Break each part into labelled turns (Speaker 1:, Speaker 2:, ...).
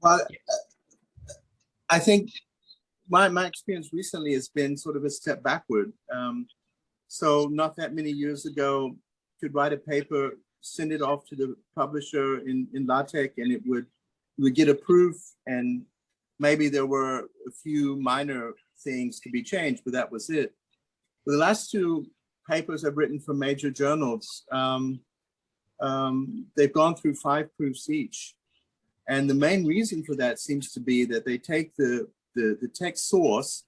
Speaker 1: Well, I think my experience recently has been sort of a step backward. So not that many years ago, could write a paper, send it off to the publisher in LaTeX, and it would get approved, and maybe there were a few minor things to be changed, but that was it. For the last two papers I've written for major journals, they've gone through 5 proofs each. And the main reason for that seems to be that they take the text source,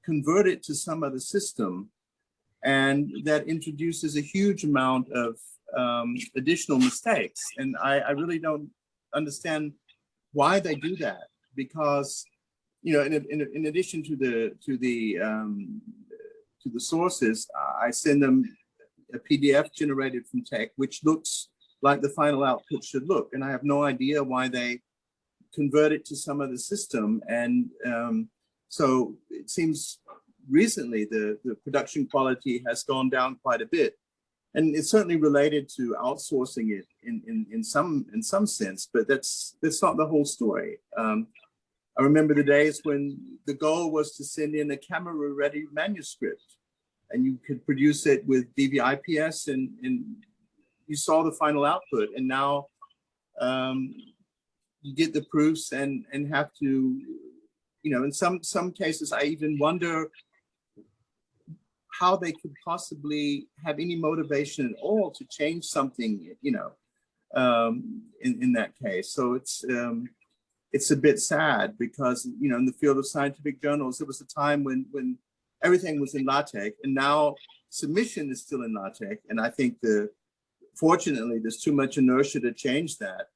Speaker 1: convert it to some other system, and that introduces a huge amount of additional mistakes. And I really don't understand why they do that, because, you know, in addition to the sources, I send them a PDF generated from TeX, which looks like the final output should look. And I have no idea why they convert it to some other system. And so it seems recently the production quality has gone down quite a bit. And it's certainly related to outsourcing it in some sense, but that's not the whole story. I remember the days when the goal was to send in a camera-ready manuscript, and you could produce it with DVI-PS, and you saw the final output. And now you get the proofs and have to, you know, in some cases, I even wonder how they could possibly have any motivation at all to change something, you know, in that case. So it's a bit sad, because, you know, in the field of scientific journals, there was a time when everything was in LaTeX, and now submission is still in LaTeX. And I think fortunately, there's too much inertia to change that.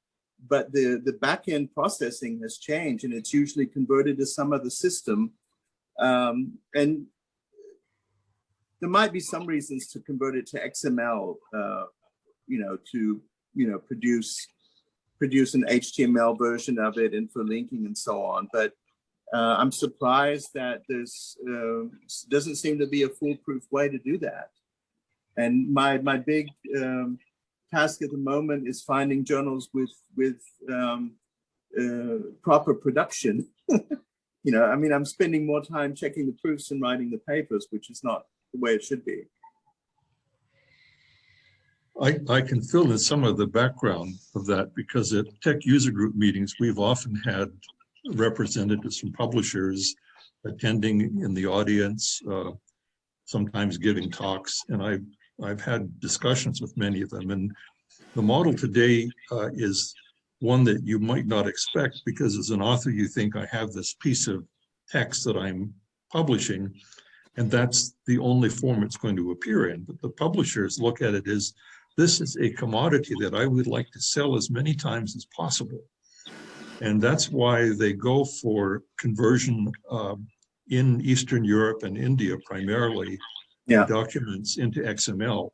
Speaker 1: But the back-end processing has changed, and it's usually converted to some other system. And there might be some reasons to convert it to XML, you know, to, you know, produce an HTML version of it and for linking and so on. But I'm surprised that there's doesn't seem to be a foolproof way to do that. And my big task at the moment is finding journals with proper production. You know, I mean, I'm spending more time checking the proofs and writing the papers, which is not the way it should be.
Speaker 2: I can fill in some of the background of that, because at TeX user group meetings, we've often had representatives from publishers attending in the audience, sometimes giving talks, and I've had discussions with many of them. And the model today is one that you might not expect, because as an author, you think, I have this piece of text that I'm publishing, and that's the only form it's going to appear in. But the publishers look at it as, this is a commodity that I would like to sell as many times as possible. And that's why they go for conversion in Eastern Europe and India primarily, documents into XML.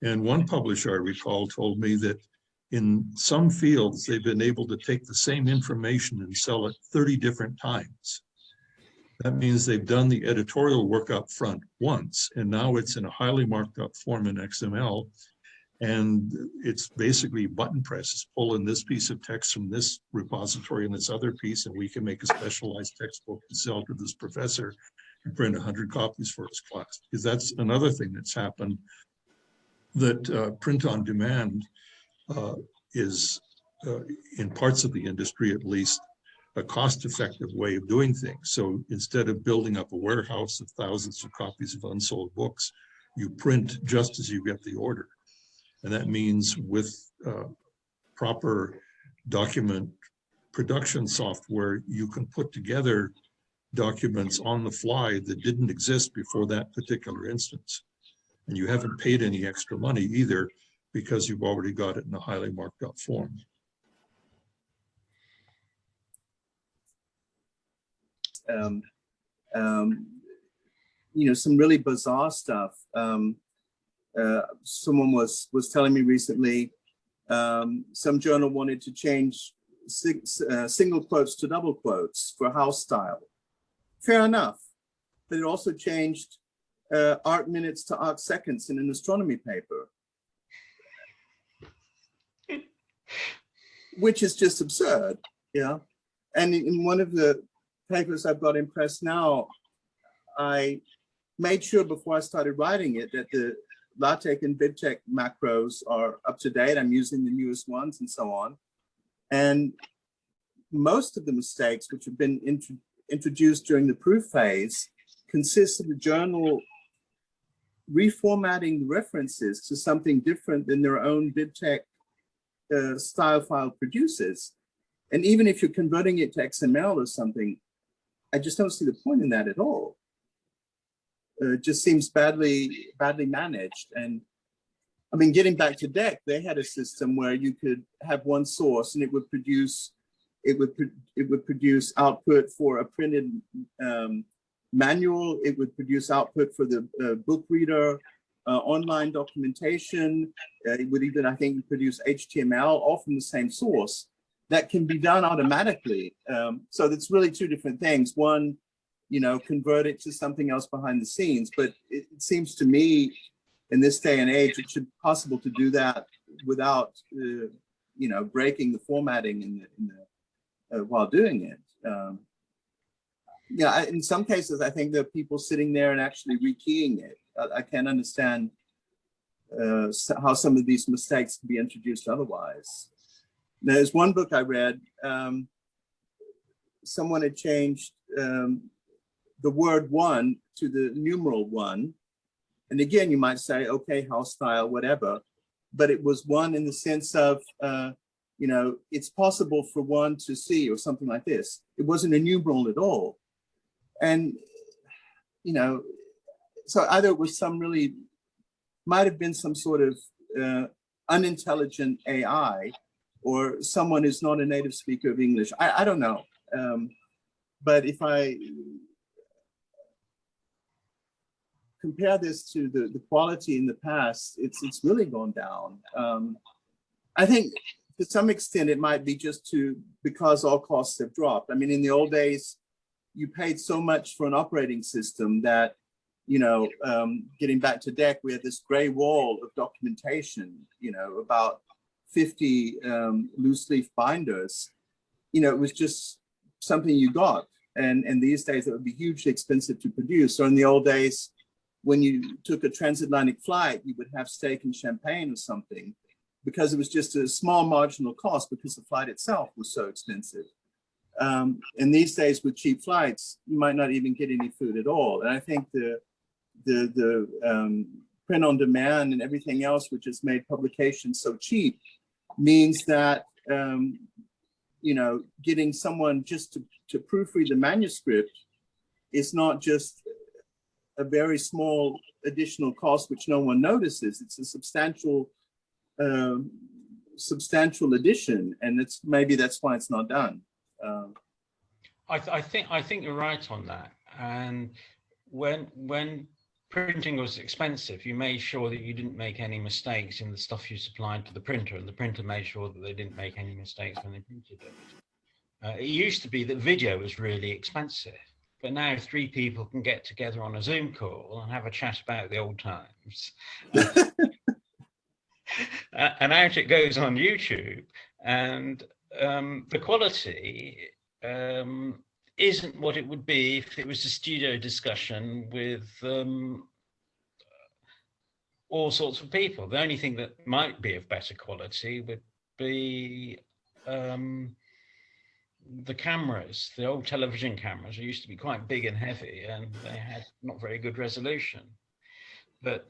Speaker 2: And one publisher I recall told me that in some fields, they've been able to take the same information and sell it 30 different times. That means they've done the editorial work up front once, and now it's in a highly marked up form in XML. And it's basically button presses, pull in this piece of text from this repository and this other piece, and we can make a specialized textbook to sell to this professor and print 100 copies for his class. Because that's another thing that's happened, that print on demand is, in parts of the industry at least, a cost-effective way of doing things. So instead of building up a warehouse of thousands of copies of unsold books, you print just as you get the order. And that means with proper document production software, you can put together documents on the fly that didn't exist before that particular instance. And you haven't paid any extra money either, because you've already got it in a highly marked up form.
Speaker 1: You know, some really bizarre stuff. Someone was telling me recently, some journal wanted to change single quotes to double quotes for house style. Fair enough. But it also changed arc minutes to arc seconds in an astronomy paper, which is just absurd. Yeah. And in one of the papers I've got in press now, I made sure before I started writing it that the LaTeX and BibTeX macros are up to date. I'm using the newest ones and so on. And most of the mistakes which have been introduced during the proof phase consist of the journal reformatting the references to something different than their own BibTeX style file produces. And even if you're converting it to XML or something, I just don't see the point in that at all. It just seems badly managed. And I mean, getting back to DEC, they had a system where you could have one source and it would produce output for a printed manual. It would produce output for the book reader, online documentation. It would even, I think, produce HTML, all from the same source. That can be done automatically. So that's really two different things. One, convert it to something else behind the scenes. But it seems to me, in this day and age, it should be possible to do that without, breaking the formatting while doing it. In some cases, I think there are people sitting there and actually rekeying it. I can't understand how some of these mistakes can be introduced otherwise. There's one book I read, someone had changed the word one to the numeral one. And again, you might say, okay, house style, whatever, but it was one in the sense of, it's possible for one to see or something like this. It wasn't a numeral at all. And, so either it was might have been some sort of unintelligent AI, or someone who's not a native speaker of English. I don't know. But if I compare this to the quality in the past, it's really gone down. I think to some extent it might be just because all costs have dropped. I mean, in the old days, you paid so much for an operating system that, getting back to DEC, we had this gray wall of documentation, about 50 loose leaf binders. It was just something you got. And these days it would be hugely expensive to produce. So in the old days, when you took a transatlantic flight, you would have steak and champagne or something, because it was just a small marginal cost because the flight itself was so expensive. And these days with cheap flights, you might not even get any food at all. And I think the print on demand and everything else, which has made publication so cheap, means that, getting someone just to proofread the manuscript is not just a very small additional cost, which no one notices. It's a substantial addition, and maybe that's why it's not done.
Speaker 3: I think you're right on that. And when printing was expensive, you made sure that you didn't make any mistakes in the stuff you supplied to the printer, and the printer made sure that they didn't make any mistakes when they printed it. It used to be that video was really expensive, but now 3 people can get together on a Zoom call and have a chat about the old times. And out it goes on YouTube, and the quality isn't what it would be if it was a studio discussion with all sorts of people. The only thing that might be of better quality would be the cameras. The old television cameras used to be quite big and heavy, and they had not very good resolution. But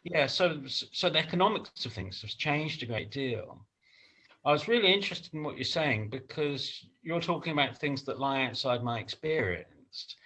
Speaker 3: yeah, so the economics of things has changed a great deal. I was really interested in what you're saying, because you're talking about things that lie outside my experience.